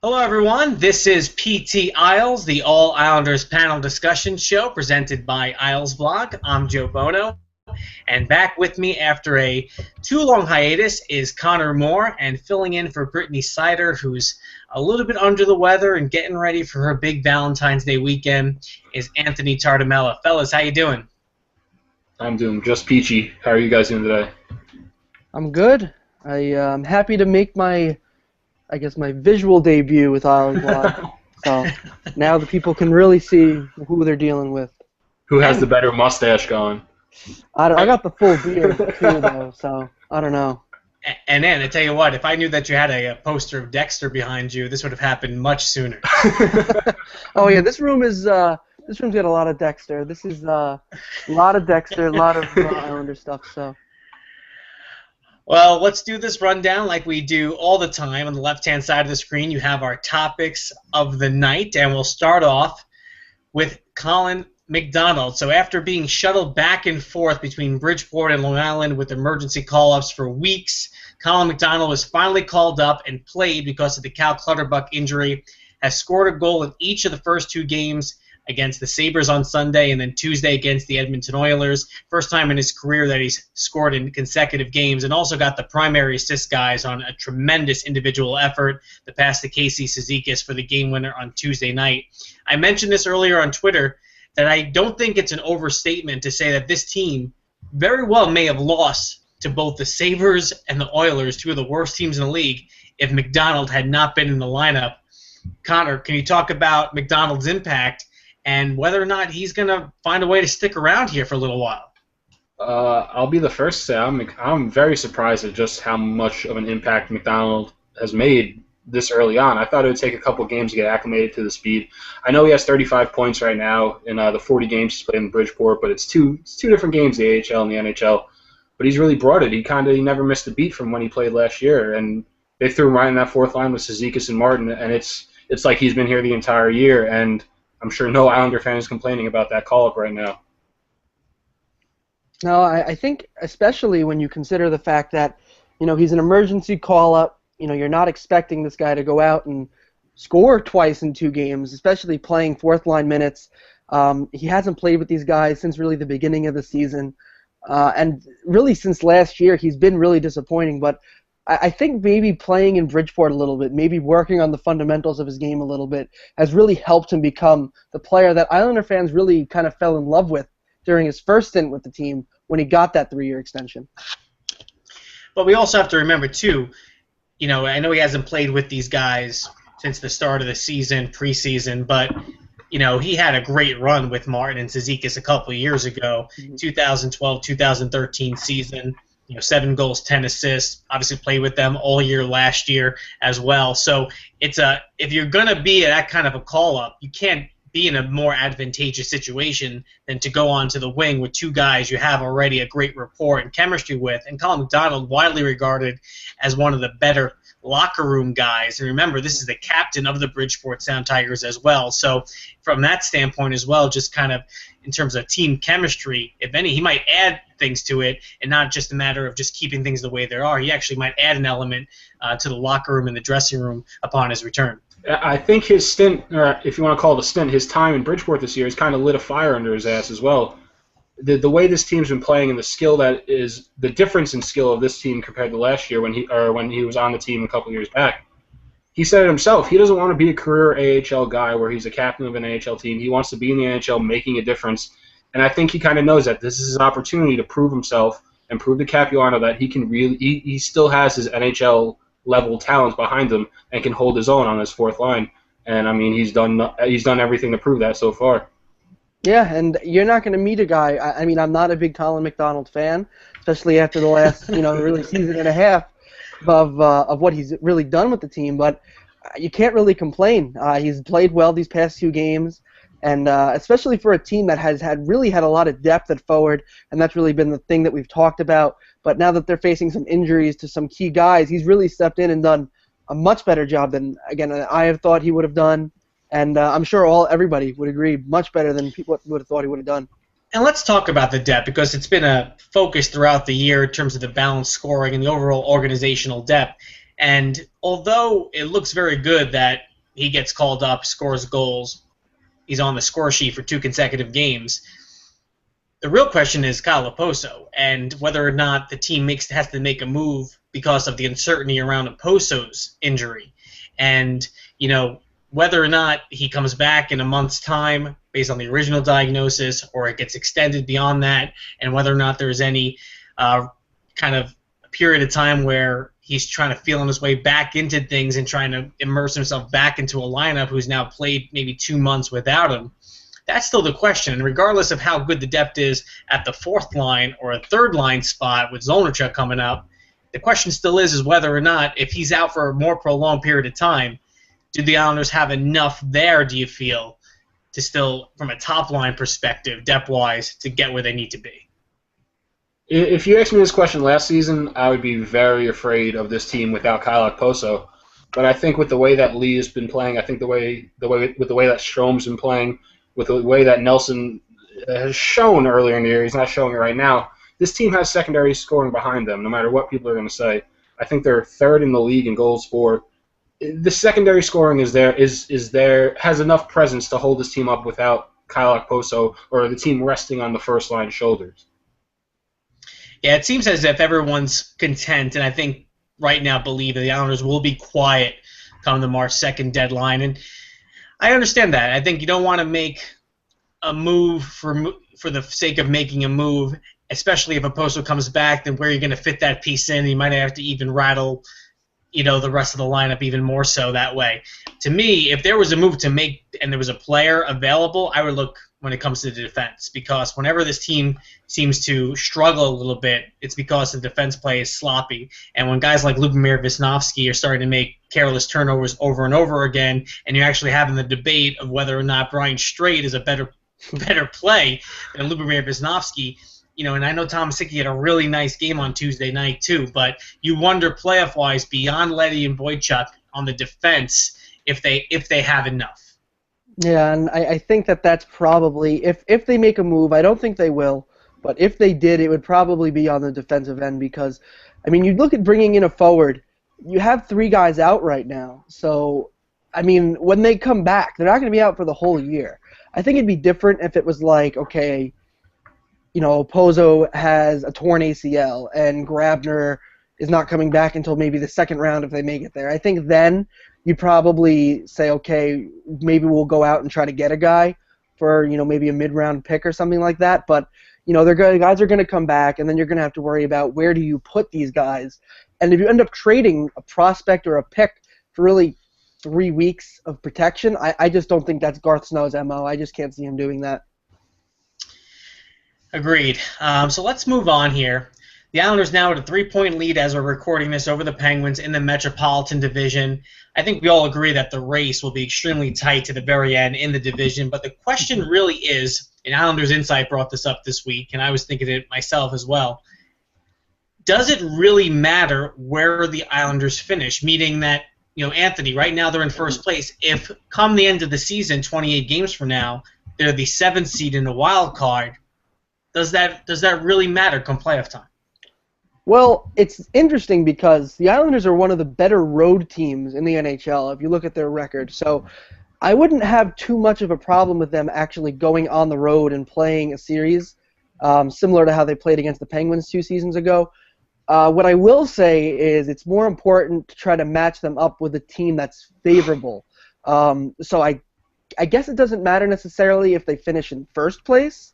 Hello, everyone. This is PTIsles, the All Islanders panel discussion show presented by Isles Blog. I'm Joe Buono, and back with me after a too-long hiatus is Connor Moore, and filling in for Brittany Sider, who's a little bit under the weather and getting ready for her big Valentine's Day weekend, is Anthony Tartamella. Fellas, how you doing? I'm doing just peachy. How are you guys doing today? I'm good. I'm happy to make my visual debut with Island Blog. So now the people can really see who they're dealing with. Who has the better mustache going? I got the full beard too, though. So I don't know. And then I tell you what, if I knew that you had a poster of Dexter behind you, this would have happened much sooner. Oh yeah, this room's got a lot of Dexter. This is a lot of Dexter, a lot of Islander stuff. So. Well, let's do this rundown like we do all the time. On the left-hand side of the screen, you have our topics of the night, and we'll start off with Colin McDonald. So after being shuttled back and forth between Bridgeport and Long Island with emergency call-ups for weeks, Colin McDonald was finally called up and played because of the Cal Clutterbuck injury, has scored a goal in each of the first two games against the Sabres on Sunday and then Tuesday against the Edmonton Oilers. First time in his career that he's scored in consecutive games, and also got the primary assist guys on a tremendous individual effort, the pass to Casey Cizikas for the game winner on Tuesday night. I mentioned this earlier on Twitter that I don't think it's an overstatement to say that this team very well may have lost to both the Sabres and the Oilers, two of the worst teams in the league, if McDonald had not been in the lineup. Connor, can you talk about McDonald's impact and whether or not he's going to find a way to stick around here for a little while? I'll be the first to say I'm very surprised at just how much of an impact McDonald has made this early on. I thought it would take a couple games to get acclimated to the speed. I know he has 35 points right now in the 40 games he's played in Bridgeport, but it's two different games, the AHL and the NHL. But he's really brought it. He never missed a beat from when he played last year, and they threw him right in that fourth line with Cizikas and Martin, and it's like he's been here the entire year, and I'm sure no Islander fan is complaining about that call-up right now. No, I think especially when you consider the fact that, he's an emergency call-up. You're not expecting this guy to go out and score twice in two games, especially playing fourth-line minutes. He hasn't played with these guys since really the beginning of the season. And really since last year, he's been really disappointing. But I think maybe playing in Bridgeport a little bit, maybe working on the fundamentals of his game a little bit, has really helped him become the player that Islander fans really kind of fell in love with during his first stint with the team when he got that 3-year extension. But we also have to remember, too, I know he hasn't played with these guys since the start of the season, preseason, but he had a great run with Martin and Cizikas a couple of years ago, 2012-2013 season. 7 goals, 10 assists. Obviously played with them all year last year as well. So if you're going to be that kind of a call-up, you can't be in a more advantageous situation than to go onto the wing with two guys you have already a great rapport and chemistry with. And Colin McDonald, widely regarded as one of the better locker room guys. And remember, this is the captain of the Bridgeport Sound Tigers as well. So from that standpoint as well, just kind of in terms of team chemistry, if any, he might add things to it and not just a matter of just keeping things the way they are. He actually might add an element to the locker room and the dressing room upon his return. I think his stint, or if you want to call it a stint, his time in Bridgeport this year has kind of lit a fire under his ass as well. The way this team's been playing and the skill that is the difference in skill of this team compared to last year when he was on the team a couple years back. He said it himself. He doesn't want to be a career AHL guy where he's a captain of an AHL team. He wants to be in the NHL making a difference. And I think he kind of knows that this is his opportunity to prove himself and prove to Capuano that he still has his NHL level talents behind him and can hold his own on his fourth line. And I mean, he's done everything to prove that so far. Yeah, and you're not going to meet a guy. I mean, I'm not a big Colin McDonald fan, especially after the last, really season and a half of what he's really done with the team. But you can't really complain. He's played well these past 2 games, and especially for a team that has really had a lot of depth at forward, and that's really been the thing that we've talked about. But now that they're facing some injuries to some key guys, he's really stepped in and done a much better job than, again, I have thought he would have done. And I'm sure everybody would agree, much better than people would have thought he would have done. And let's talk about the depth, because it's been a focus throughout the year in terms of the balanced scoring and the overall organizational depth. And although it looks very good that he gets called up, scores goals. He's on the score sheet for 2 consecutive games. The real question is Kyle Oposo and whether or not the team has to make a move because of the uncertainty around Oposo's injury. And, whether or not he comes back in a month's time based on the original diagnosis or it gets extended beyond that, and whether or not there's any kind of period of time where he's trying to feel his way back into things and trying to immerse himself back into a lineup who's now played maybe 2 months without him. That's still the question. And regardless of how good the depth is at the 4th line or a 3rd line spot with Zolnachuk coming up, the question still is whether or not, if he's out for a more prolonged period of time, do the Islanders have enough there, do you feel, to still, from a top-line perspective, depth-wise, to get where they need to be? If you asked me this question last season, I would be very afraid of this team without Kyle Okposo. But I think with the way that Lee has been playing, I think with the way that Strom's been playing, with the way that Nelson has shown earlier in the year, he's not showing it right now, this team has secondary scoring behind them, no matter what people are going to say. I think they're 3rd in the league in goals for. The secondary scoring is there, has enough presence to hold this team up without Kyle Okposo or the team resting on the first line shoulders. Yeah, it seems as if everyone's content, and I think right now believe that the Islanders will be quiet come the March 2nd deadline. And I understand that. I think you don't want to make a move for the sake of making a move, especially if Okposo comes back, then where are you going to fit that piece in? You might have to even rattle the rest of the lineup even more so that way. To me, if there was a move to make and there was a player available, I would look when it comes to the defense, because whenever this team seems to struggle a little bit, it's because the defense play is sloppy. And when guys like Lubomir Visnovsky are starting to make careless turnovers over and over again, and you're actually having the debate of whether or not Brian Straight is a better play than Lubomir Visnovsky, and I know Tom Sickie had a really nice game on Tuesday night too, but you wonder playoff-wise beyond Leddy and Boychuk on the defense if they have enough. Yeah, and I think that's probably, if they make a move, I don't think they will, but if they did, it would probably be on the defensive end because, you look at bringing in a forward, you have 3 guys out right now, so, when they come back, they're not going to be out for the whole year. I think it'd be different if it was like, okay, Oposo has a torn ACL and Grabner is not coming back until maybe the 2nd round if they make it there. I think then you'd probably say, okay, maybe we'll go out and try to get a guy for, maybe a mid-round pick or something like that. But, guys are going to come back, and then you're going to have to worry about where do you put these guys. And if you end up trading a prospect or a pick for really 3 weeks of protection, I just don't think that's Garth Snow's MO. I just can't see him doing that. Agreed. So let's move on here. The Islanders now at a 3-point lead as we're recording this over the Penguins in the Metropolitan Division. I think we all agree that the race will be extremely tight to the very end in the division, but the question really is, and Islanders Insight brought this up this week, and I was thinking it myself as well, does it really matter where the Islanders finish? Meaning that, Anthony, right now they're in first place. If come the end of the season, 28 games from now, they're the 7th seed in the wild card, does that really matter come playoff time? Well, it's interesting because the Islanders are one of the better road teams in the NHL if you look at their record. So I wouldn't have too much of a problem with them actually going on the road and playing a series similar to how they played against the Penguins 2 seasons ago. What I will say is it's more important to try to match them up with a team that's favorable. So I guess it doesn't matter necessarily if they finish in first place,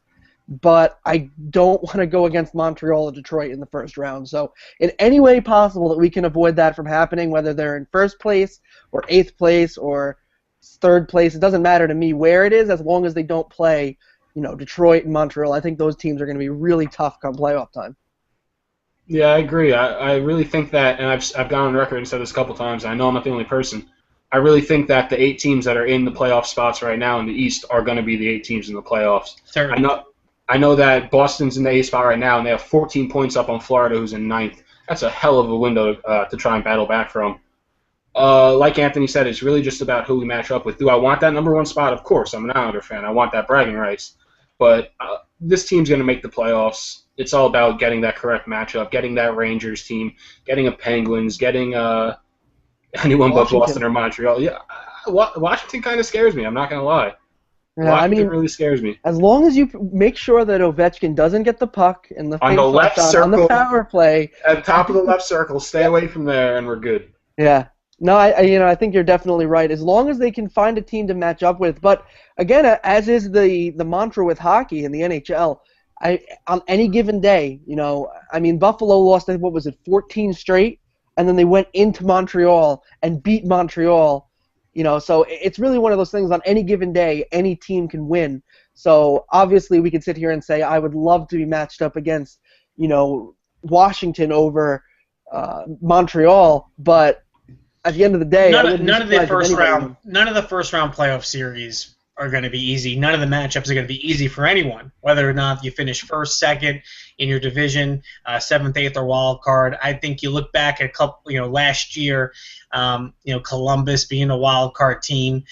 but I don't want to go against Montreal or Detroit in the first round. So in any way possible that we can avoid that from happening, whether they're in first place or 8th place or 3rd place, it doesn't matter to me where it is as long as they don't play, Detroit and Montreal. I think those teams are going to be really tough come playoff time. Yeah, I agree. I really think that, and I've gone on record and said this a couple times, and I know I'm not the only person, I really think that the 8 teams that are in the playoff spots right now in the East are going to be the 8 teams in the playoffs. Certainly. I know that Boston's in the 8th spot right now, and they have 14 points up on Florida, who's in 9th. That's a hell of a window to try and battle back from. Like Anthony said, it's really just about who we match up with. Do I want that number 1 spot? Of course, I'm an Islander fan. I want that bragging rights. But this team's going to make the playoffs. It's all about getting that correct matchup, getting that Rangers team, getting a Penguins, getting anyone but Boston or Montreal. Yeah, Washington kind of scares me. I'm not gonna lie. Yeah, Washington really scares me. As long as you make sure that Ovechkin doesn't get the puck in the on the left circle, on the power play, at the top of the left circle, stay away from there, and we're good. Yeah. No, I think you're definitely right. As long as they can find a team to match up with, but again, as is the mantra with hockey in the NHL, on any given day, Buffalo lost, what was it, 14 straight, and then they went into Montreal and beat Montreal. So it's really one of those things. On any given day, any team can win. So obviously, we could sit here and say I would love to be matched up against, Washington over Montreal, but at the end of the day, none of the first round playoff series are going to be easy. None of the matchups are going to be easy for anyone, whether or not you finish first, second in your division, seventh, eighth, or wild card. I think you look back at a couple, last year, Columbus being a wild card team.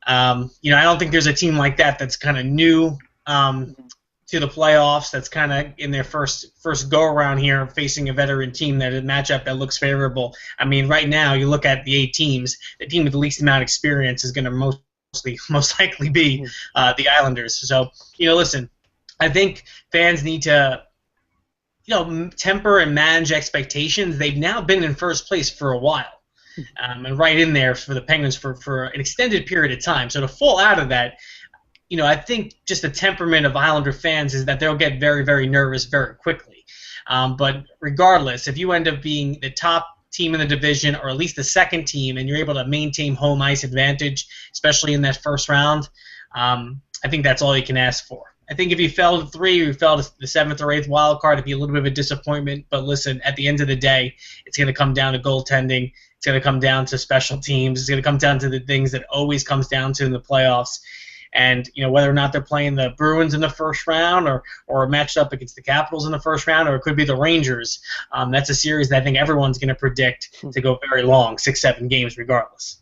I don't think there's a team like that that's kind of new to the playoffs, that's kind of in their first go around here, facing a veteran team that a matchup that looks favorable. I mean, right now you look at the 8 teams, the team with the least amount of experience is going to most likely be the Islanders. So, listen, I think fans need to, temper and manage expectations. They've now been in first place for a while, and right in there for the Penguins for an extended period of time. So to fall out of that, I think just the temperament of Islander fans is that they'll get very, very nervous very quickly. But regardless, if you end up being the top team in the division, or at least the second team, and you're able to maintain home ice advantage, especially in that first round, I think that's all you can ask for. I think if you fell to 3, or you fell to the 7th or 8th wild card, it'd be a little bit of a disappointment. But listen, at the end of the day, it's going to come down to goaltending. It's going to come down to special teams. It's going to come down to the things that always comes down to in the playoffs. And whether or not they're playing the Bruins in the first round, or matched up against the Capitals in the first round, or it could be the Rangers, that's a series that I think everyone's going to predict to go very long, 6-7 games regardless.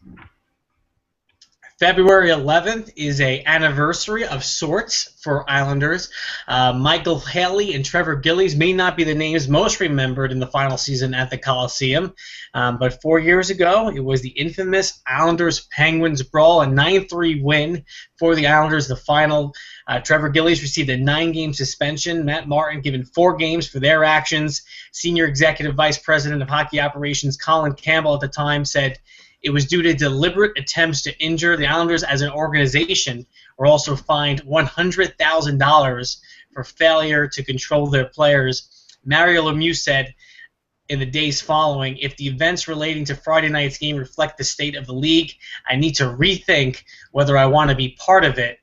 February 11th is a anniversary of sorts for Islanders. Michael Haley and Trevor Gillies may not be the names most remembered in the final season at the Coliseum, but 4 years ago it was the infamous Islanders-Penguins brawl, a 9-3 win for the Islanders. The final, Trevor Gillies received a 9-game suspension. Matt Martin given 4 games for their actions. Senior Executive Vice President of Hockey Operations Colin Campbell at the time said, "It was due to deliberate attempts to injure. The Islanders as an organization were also fined $100,000 for failure to control their players." Mario Lemieux said in the days following, "If the events relating to Friday night's game reflect the state of the league, I need to rethink whether I want to be part of it."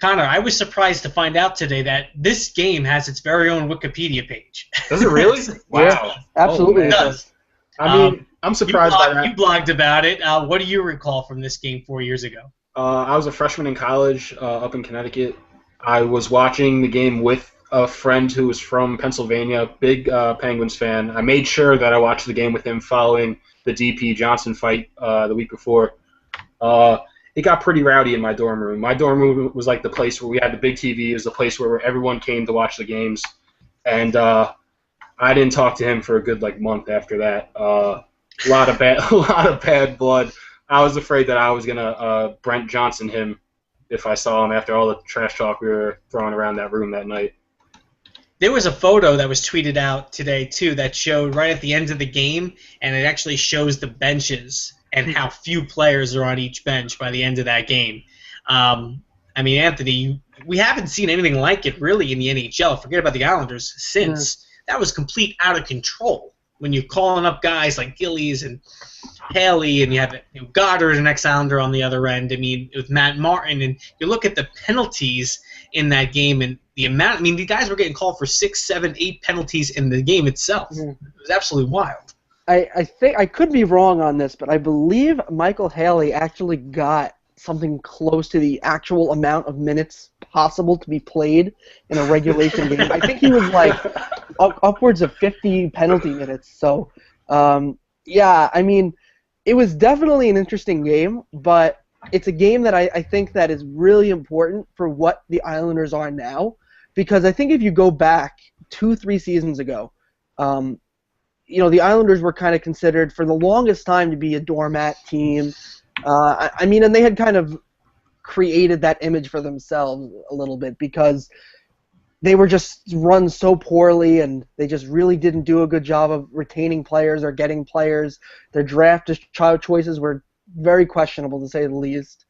Connor, I was surprised to find out today that this game has its very own Wikipedia page. Does it really? Wow. Yeah, absolutely. It does. I mean, I'm surprised by that. You blogged about it. What do you recall from this game 4 years ago? I was a freshman in college up in Connecticut. I was watching the game with a friend who was from Pennsylvania, big Penguins fan. I made sure that I watched the game with him following the DP Johnson fight the week before. It got pretty rowdy in my dorm room. My dorm room was like the place where we had the big TV. It was the place where everyone came to watch the games. And I didn't talk to him for a good month after that. A lot of bad blood. I was afraid that I was gonna Brent Johnson him if I saw him after all the trash talk we were throwing around that room that night. There was a photo that was tweeted out today too that showed right at the end of the game, and it actually shows the benches and how few players are on each bench by the end of that game. I mean, Anthony, we haven't seen anything like it really in the NHL. Forget about the Islanders since. Yeah. That was complete out of control. When you're calling up guys like Gillies and Haley, and you have Goddard and ex-Islander on the other end. I mean, with Matt Martin, and you look at the penalties in that game and the amount. I mean, the guys were getting called for 6, 7, 8 penalties in the game itself. Yeah. It was absolutely wild. I think I could be wrong on this, but I believe Michael Haley actually got something close to the actual amount of minutes possible to be played in a regulation game. I think he was upwards of 50 penalty minutes. So, yeah, I mean, it was definitely an interesting game, but it's a game that I think that is really important for what the Islanders are now, because I think if you go back 2-3 seasons ago, the Islanders were kind of considered for the longest time to be a doormat team. I mean, and they had kind of created that image for themselves a little bit because they were just run so poorly, and they just really didn't do a good job of retaining players or getting players. Their draft choices were very questionable, to say the least.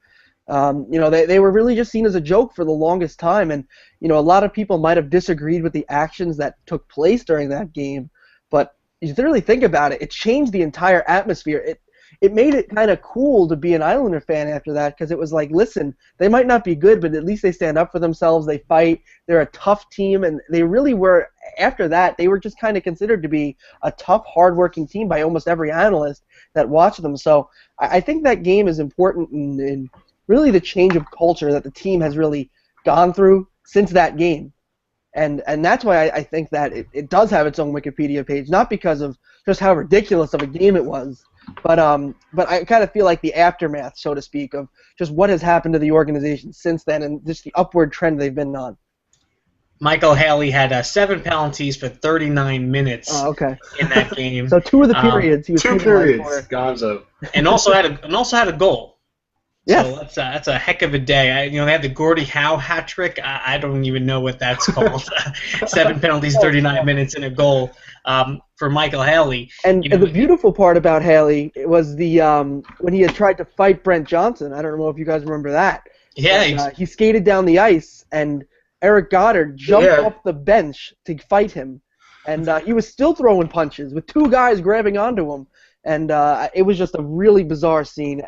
They were really just seen as a joke for the longest time, and a lot of people might have disagreed with the actions that took place during that game, but you really think about it, it changed the entire atmosphere. It made it kind of cool to be an Islander fan after that, because it was like, listen, they might not be good, but at least they stand up for themselves, they fight, they're a tough team, and they really were, after that, they were just kind of considered to be a tough, hard-working team by almost every analyst that watched them. So I think that game is important in really the change of culture that the team has really gone through since that game. And that's why I think that it does have its own Wikipedia page, not because of just how ridiculous of a game it was, but I kind of feel like the aftermath, so to speak, of just what has happened to the organization since then and just the upward trend they've been on. Michael Haley had 7 penalties for 39 minutes in that game. So 2 of the periods he was two periods, Gonzo, and also had a goal. Yes. So that's a heck of a day. They had the Gordie Howe hat trick. I don't even know what that's called. 7 penalties, 39 minutes, and a goal for Michael Haley. And the beautiful part about Haley was the when he had tried to fight Brent Johnson. I don't know if you guys remember that. Yeah. He skated down the ice, and Eric Goddard jumped off the bench to fight him. And he was still throwing punches with 2 guys grabbing onto him. And it was just a really bizarre scene.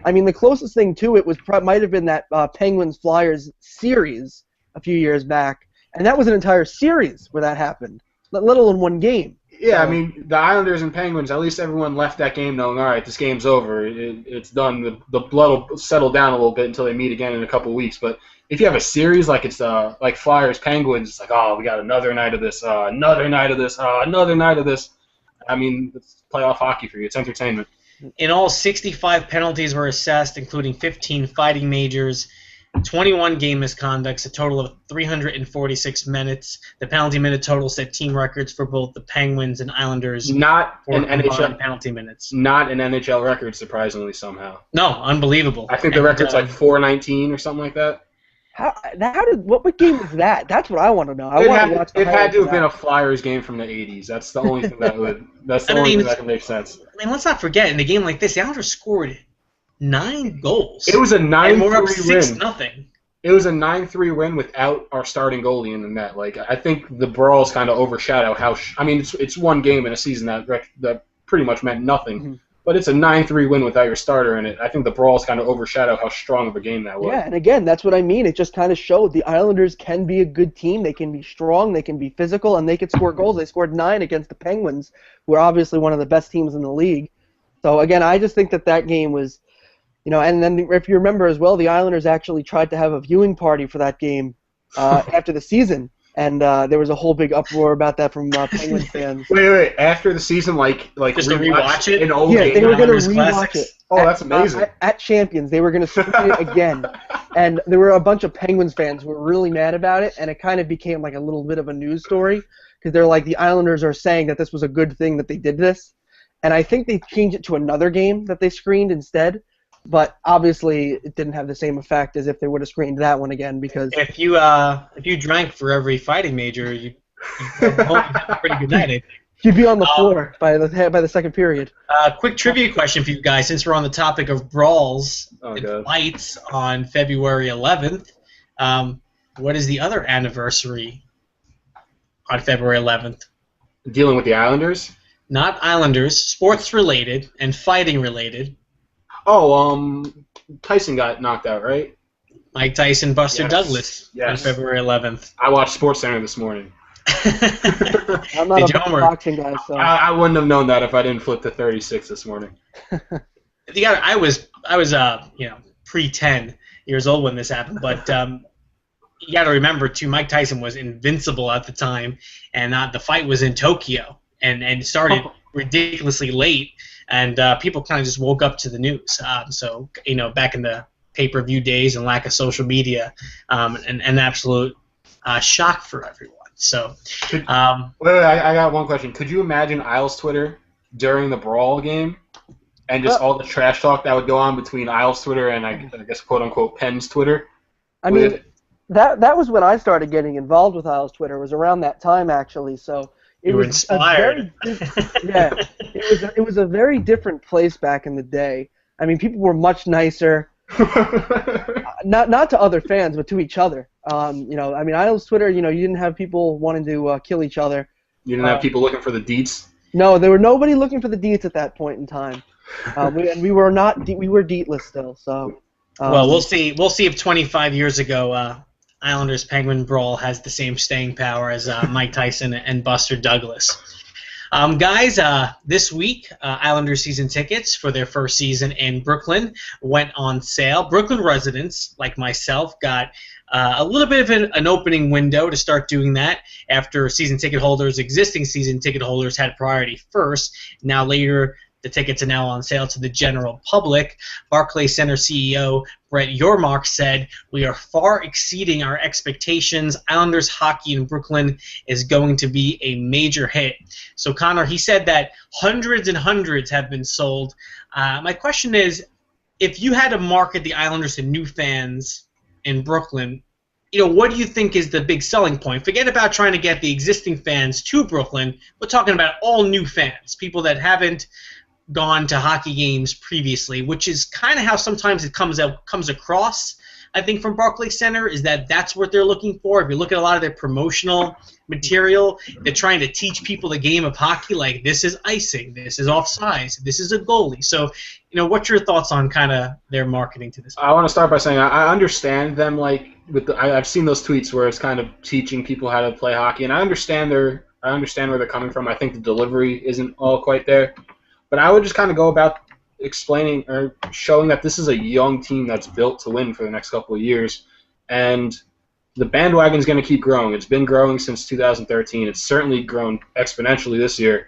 I mean, the closest thing to it might have been that Penguins-Flyers series a few years back, and that was an entire series where that happened, let alone one game. Yeah, I mean, the Islanders and Penguins, at least everyone left that game knowing, all right, this game's over. It's done. The blood will settle down a little bit until they meet again in a couple weeks. But if you have a series like it's like Flyers-Penguins, it's like, oh, we got another night of this, another night of this, another night of this. I mean, it's playoff hockey for you. It's entertainment. In all, 65 penalties were assessed, including 15 fighting majors, 21 game misconducts, a total of 346 minutes. The penalty minute total set team records for both the Penguins and Islanders. Not for an NHL penalty minutes. Not an NHL record, surprisingly, somehow. No, unbelievable. I think the record's like 419 or something like that. What game was that? That's what I want to know. It had to have been a Flyers game from the 80s. That's the only thing that can make sense. I mean, let's not forget, in a game like this, the Islanders scored 9 goals. It was a 9-3 win. Up win. 6-0. It was a 9-3 win without our starting goalie in the net. Like, I think the Brawls kind of overshadow how. I mean, it's one game in a season that pretty much meant nothing. Mm-hmm. But it's a 9-3 win without your starter in it. I think the Brawls kind of overshadow how strong of a game that was. Yeah, and again, that's what I mean. It just kind of showed the Islanders can be a good team. They can be strong, they can be physical, and they can score goals. They scored 9 against the Penguins, who are obviously one of the best teams in the league. So, again, I just think that game was, and then if you remember as well, the Islanders actually tried to have a viewing party for that game after the season. And there was a whole big uproar about that from Penguins fans. Wait! After the season, like just to rewatch it? An old they were going to rewatch it. Oh, that's amazing! At Champions, they were going to screen it again, and there were a bunch of Penguins fans who were really mad about it, and it kind of became like a little bit of a news story because they're like, the Islanders are saying that this was a good thing that they did this, and I think they changed it to another game that they screened instead. But obviously, it didn't have the same effect as if they would have screened that one again. Because if you drank for every fighting major, you'd have a pretty good night. I think. You'd be on the floor by the second period. Quick trivia question for you guys, since we're on the topic of brawls and fights on February 11th. What is the other anniversary on February 11th? Dealing with the Islanders? Not Islanders, sports related and fighting related. Oh, Tyson got knocked out, right? Mike Tyson, Buster Douglas on February 11th. I watched SportsCenter this morning. I'm not a boxing guy, so I wouldn't have known that if I didn't flip to 36 this morning. I was pre-10 years old when this happened, but you got to remember too, Mike Tyson was invincible at the time, and the fight was in Tokyo, and started ridiculously late. And people kind of just woke up to the news. So, back in the pay-per-view days and lack of social media, an absolute shock for everyone. So, wait, I got one question. Could you imagine Isles Twitter during the Brawl game and just all the trash talk that would go on between Isles Twitter and I guess quote unquote Penn's Twitter. I mean, that was when I started getting involved with Isles Twitter. It was around that time actually. So it was inspired. It was a very different place back in the day. I mean, people were much nicer. Not to other fans, but to each other. I mean, Isles Twitter. You didn't have people wanting to kill each other. You didn't have people looking for the deets. No, there were nobody looking for the deets at that point in time. We were deetless still. So. Well, we'll see. We'll see if 25 years ago, Islanders Penguin Brawl has the same staying power as Mike Tyson and Buster Douglas. Guys, this week, Islanders season tickets for their first season in Brooklyn went on sale. Brooklyn residents, like myself, got a little bit of an opening window to start doing that after existing season ticket holders had priority first. Now later, the tickets are now on sale to the general public. Barclays Center CEO Brett Yormark said, "We are far exceeding our expectations. Islanders hockey in Brooklyn is going to be a major hit." So, Connor, he said that hundreds and hundreds have been sold. My question is, if you had to market the Islanders to new fans in Brooklyn, what do you think is the big selling point? Forget about trying to get the existing fans to Brooklyn. We're talking about all new fans, people that haven't gone to hockey games previously, which is kind of how sometimes it comes across, I think, from Barclays Center, is that's what they're looking for. If you look at a lot of their promotional material, they're trying to teach people the game of hockey, like this is icing, this is offsides, this is a goalie. So, what's your thoughts on kind of their marketing to this? I want to start by saying I understand them, I've seen those tweets where it's kind of teaching people how to play hockey, and I understand where they're coming from. I think the delivery isn't all quite there. But I would just kind of go about explaining or showing that this is a young team that's built to win for the next couple of years. And the bandwagon is going to keep growing. It's been growing since 2013. It's certainly grown exponentially this year.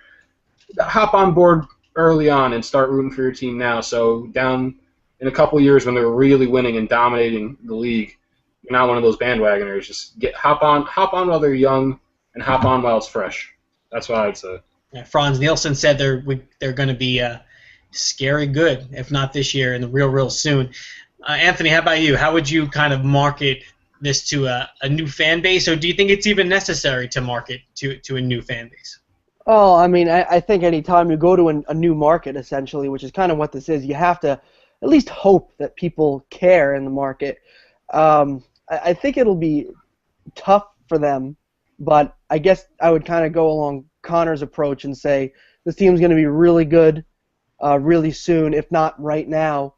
Hop on board early on and start rooting for your team now. So down in a couple of years when they're really winning and dominating the league, you're not one of those bandwagoners. Just hop on while they're young and hop on while it's fresh. That's what I'd say. Franz Nielsen said they're going to be scary good, if not this year, and real soon. Anthony, how about you? How would you kind of market this to a new fan base, or do you think it's even necessary to market to a new fan base? Oh, I mean, I think any time you go to a new market, essentially, which is kind of what this is, you have to at least hope that people care in the market. I think it'll be tough for them, but I guess I would kind of go along Connor's approach and say this team's going to be really good really soon, if not right now.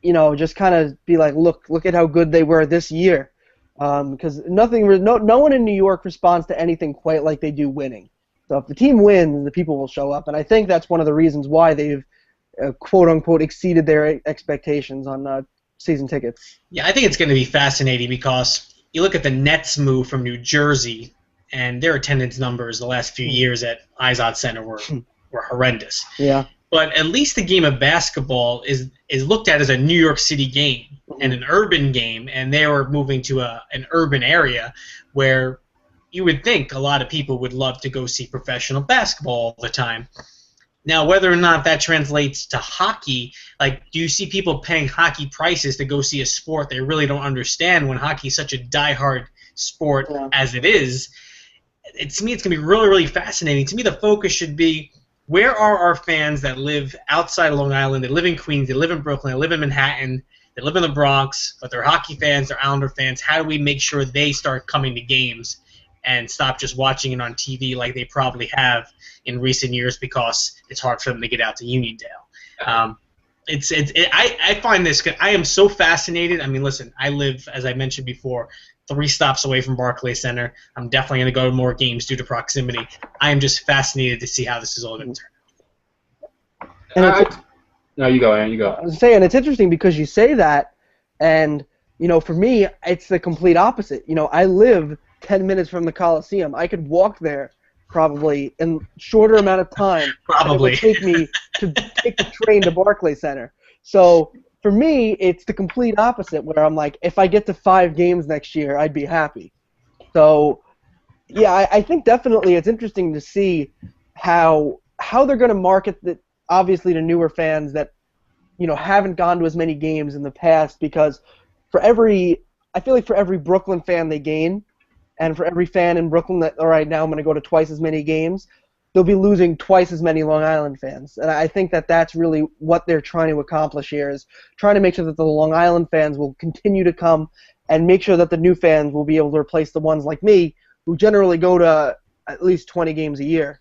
Just kind of be like, look at how good they were this year, because no one in New York responds to anything quite like they do winning. So if the team wins, the people will show up, and I think that's one of the reasons why they've quote unquote exceeded their expectations on season tickets. Yeah, I think it's going to be fascinating because you look at the Nets move from New Jersey, and their attendance numbers the last few years at Izod Center were horrendous. Yeah. But at least the game of basketball is looked at as a New York City game and an urban game, and they were moving to an urban area where you would think a lot of people would love to go see professional basketball all the time. Now, whether or not that translates to hockey, do you see people paying hockey prices to go see a sport they really don't understand when hockey is such a diehard sport as it is? To me, it's going to be really, really fascinating. To me, the focus should be, where are our fans that live outside of Long Island? They live in Queens, they live in Brooklyn, they live in Manhattan, they live in the Bronx, but they're hockey fans, they're Islander fans. How do we make sure they start coming to games and stop just watching it on TV like they probably have in recent years because it's hard for them to get out to Uniondale? I find this, I am so fascinated. I mean, listen, I live, as I mentioned before, 3 stops away from Barclays Center. I'm definitely going to go to more games due to proximity. I am just fascinated to see how this is all going to turn out. No, you go, Aaron. You go. I was saying, it's interesting because you say that, and for me, it's the complete opposite. I live 10 minutes from the Coliseum. I could walk there probably in a shorter amount of time. Probably. It would take me to take the train to Barclays Center. So for me, it's the complete opposite, where I'm like, if I get to 5 games next year, I'd be happy. So, yeah, I think definitely it's interesting to see how they're going to market obviously to newer fans that haven't gone to as many games in the past, because I feel like for every Brooklyn fan they gain, and for every fan in Brooklyn that, all right, now I'm going to go to twice as many games, they'll be losing twice as many Long Island fans. And I think that that's really what they're trying to accomplish here, is trying to make sure that the Long Island fans will continue to come and make sure that the new fans will be able to replace the ones like me who generally go to at least 20 games a year.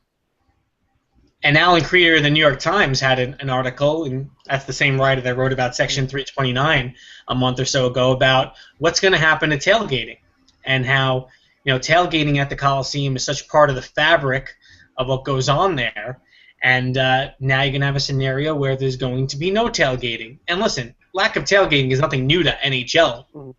And Alan Creer of the New York Times had an article, and that's the same writer that wrote about Section 329 a month or so ago, about what's going to happen to tailgating, and how tailgating at the Coliseum is such part of the fabric of what goes on there. And now you're going to have a scenario where there's going to be no tailgating. And listen, lack of tailgating is nothing new to NHL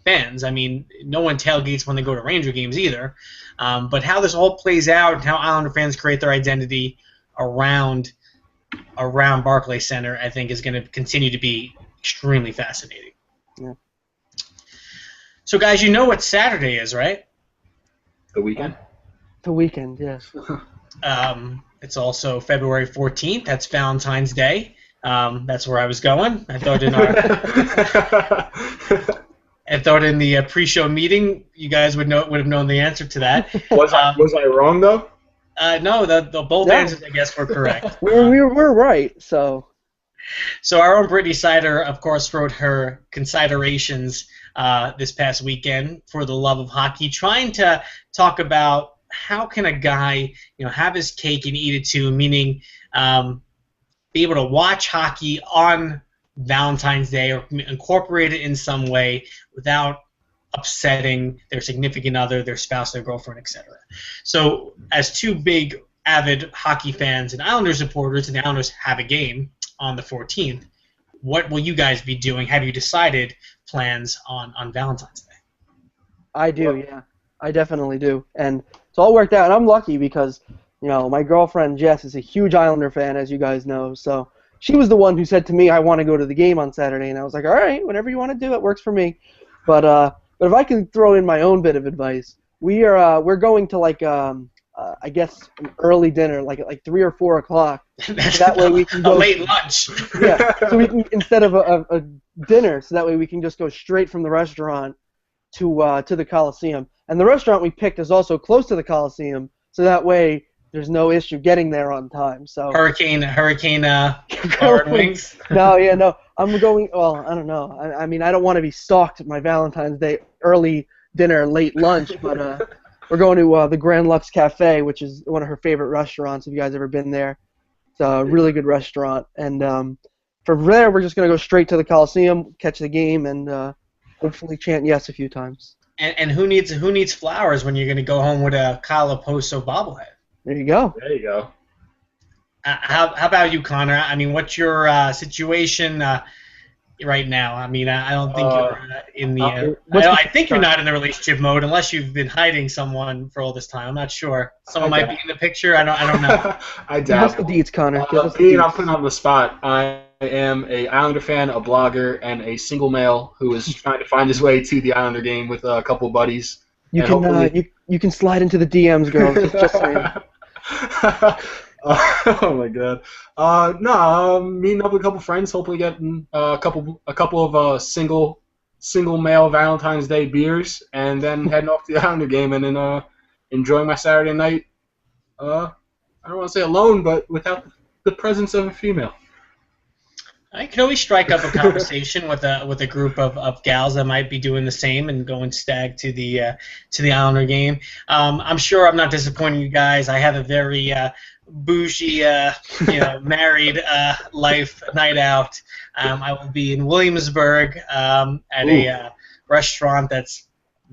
fans. I mean, no one tailgates when they go to Ranger games either. But how this all plays out, and how Islander fans create their identity around Barclays Center, I think is going to continue to be extremely fascinating. Yeah. So, guys, you know what Saturday is, right? The weekend? The weekend, yes. It's also February 14th. That's Valentine's Day. That's where I was going. I thought in the pre-show meeting, you guys would have known the answer to that. Was I wrong though? No, the both answers, I guess, were correct. we were right. So our own Brittany Sider, of course, wrote her considerations this past weekend for the love of hockey, trying to talk about how can a guy, have his cake and eat it too, meaning be able to watch hockey on Valentine's Day or incorporate it in some way without upsetting their significant other, their spouse, their girlfriend, etc. So, as two big avid hockey fans and Islander supporters, and the Islanders have a game on the 14th, what will you guys be doing? Have you decided plans on Valentine's Day? I do, yeah. I definitely do. And it's all worked out, and I'm lucky because, my girlfriend Jess is a huge Islander fan, as you guys know, so she was the one who said to me, I want to go to the game on Saturday, and I was like, all right, whatever you want to do, it works for me. But if I can throw in my own bit of advice, we're going to I guess an early dinner, like 3 or 4 o'clock. So that way we can go a late lunch. Yeah, so we can, instead of a dinner, so that way we can just go straight from the restaurant to the Coliseum. And the restaurant we picked is also close to the Coliseum, so that way there's no issue getting there on time. So Hurricane hard wings. No. I'm going. Well, I don't know. I mean, I don't want to be stalked at my Valentine's Day early dinner, late lunch, but we're going to the Grand Lux Cafe, which is one of her favorite restaurants. Have you guys ever been there? It's a really good restaurant. And from there, we're just going to go straight to the Coliseum, catch the game, and hopefully chant yes a few times. And who needs flowers when you're going to go home with a Kyle Oposo bobblehead? There you go. There you go. How about you, Connor? I mean, what's your situation right now? I mean, I don't think you're in the. I think you're not in the relationship mode unless you've been hiding someone for all this time. I'm not sure. Someone might be in the picture. I don't know. I doubt. Give us the deeds, Connor. I'm putting on the spot. I am a Islander fan, a blogger, and a single male who is trying to find his way to the Islander game with a couple of buddies. You can slide into the DMs, girls. Just saying. Oh my god. Meeting up with a couple friends, hopefully getting a couple of single male Valentine's Day beers, and then heading off to the Islander game, and then enjoying my Saturday night. I don't want to say alone, but without the presence of a female. I can always strike up a conversation with a group of gals that might be doing the same and going stag to the Islander game. I'm sure I'm not disappointing you guys. I have a very bougie, married life night out. I will be in Williamsburg at a restaurant that's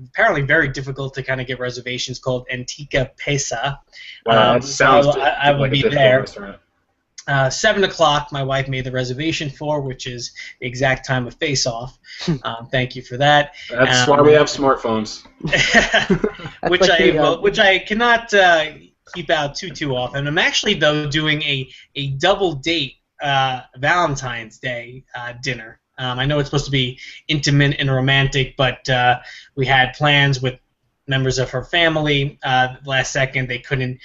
apparently very difficult to kind of get reservations, called Antica Pesa. Wow, that sounds I will be there. Restaurant. 7 o'clock, my wife made the reservation for, which is the exact time of face-off. Thank you for that. That's why we have smartphones. which I cannot keep out too often. I'm actually, though, doing a double date Valentine's Day dinner. I know it's supposed to be intimate and romantic, but we had plans with members of her family last second. They couldn't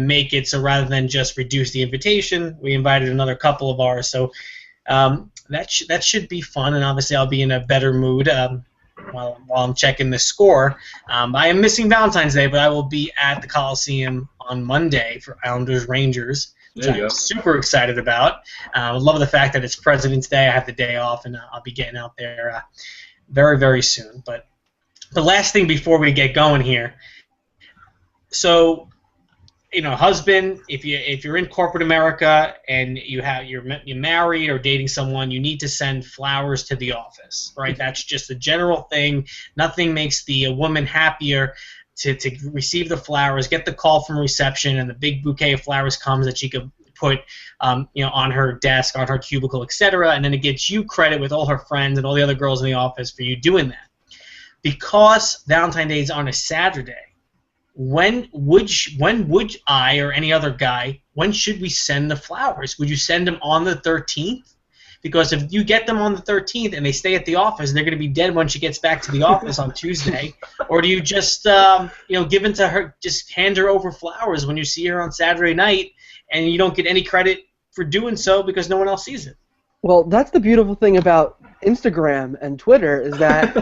make it, so rather than just reduce the invitation, we invited another couple of ours. So that should be fun, and obviously I'll be in a better mood while I'm checking the score. I am missing Valentine's Day, but I will be at the Coliseum on Monday for Islanders Rangers, which I'm super excited about. I love the fact that it's President's Day. I have the day off, and I'll be getting out there very, very soon. But the last thing before we get going here, so husband, if you're in corporate America and you're married or dating someone, you need to send flowers to the office, right? That's just a general thing. Nothing makes the woman happier to receive the flowers, get the call from reception, and the big bouquet of flowers comes that she could put on her desk, on her cubicle, etc. And then it gets you credit with all her friends and all the other girls in the office for you doing that. Because Valentine's Day is on a Saturday, when would I or any other guy, when should we send the flowers? Would you send them on the 13th? Because if you get them on the 13th and they stay at the office, they're going to be dead when she gets back to the office on Tuesday. Or do you just give in to her, just hand her over flowers when you see her on Saturday night, and you don't get any credit for doing so because no one else sees it? Well, that's the beautiful thing about Instagram and Twitter, is that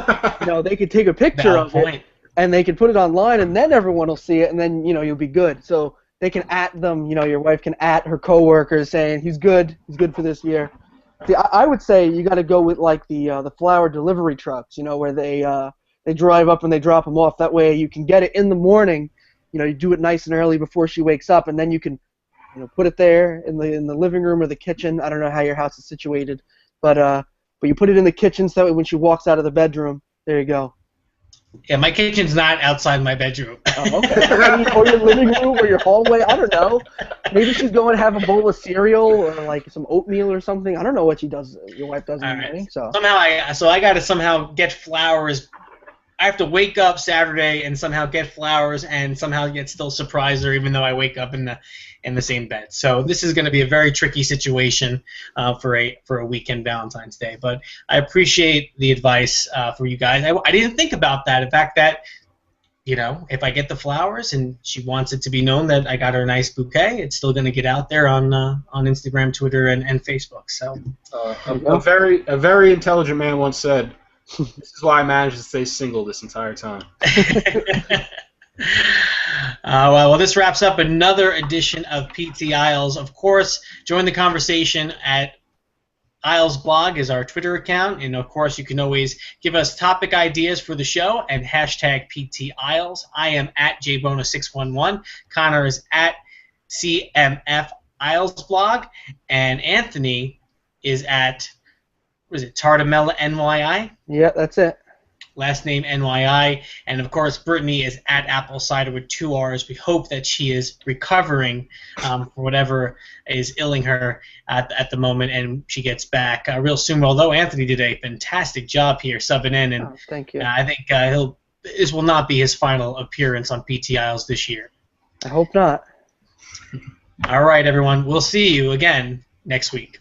they could take a picture of it and they can put it online, and then everyone will see it, and then you'll be good. So they can at them. Your wife can at her coworkers saying he's good for this year. See, I would say you got to go with like the flower delivery trucks, where they drive up and they drop them off. That way you can get it in the morning. You do it nice and early before she wakes up, and then you can put it there in the living room or the kitchen. I don't know how your house is situated, but you put it in the kitchen so that way when she walks out of the bedroom, there you go. Yeah, my kitchen's not outside my bedroom. Oh, okay. Or your living room or your hallway. I don't know. Maybe she's going to have a bowl of cereal or like some oatmeal or something. I don't know what she does. Your wife does in the morning. So somehow I got to somehow get flowers. I have to wake up Saturday and somehow get flowers and somehow get still surprise her, even though I wake up in the same bed. So this is going to be a very tricky situation for a weekend Valentine's Day. But I appreciate the advice for you guys. I didn't think about that. In fact, that if I get the flowers and she wants it to be known that I got her a nice bouquet, it's still going to get out there on Instagram, Twitter, and Facebook. So a very intelligent man once said, "This is why I managed to stay single this entire time." Well, this wraps up another edition of PTIsles. Of course, join the conversation at Isles Blog is our Twitter account, and of course you can always give us topic ideas for the show and hashtag PTIsles. I am at jbono611. Connor is at CMF Isles Blog, and Anthony is at Tartamella NYI? Yeah, that's it. Last name NYI, and of course Brittany is at Apple Cider with 2 R's. We hope that she is recovering for whatever is ailing her at the moment, and she gets back real soon. Although Anthony did a fantastic job here subbing in, and thank you. I think this will not be his final appearance on PTIsles this year. I hope not. All right, everyone. We'll see you again next week.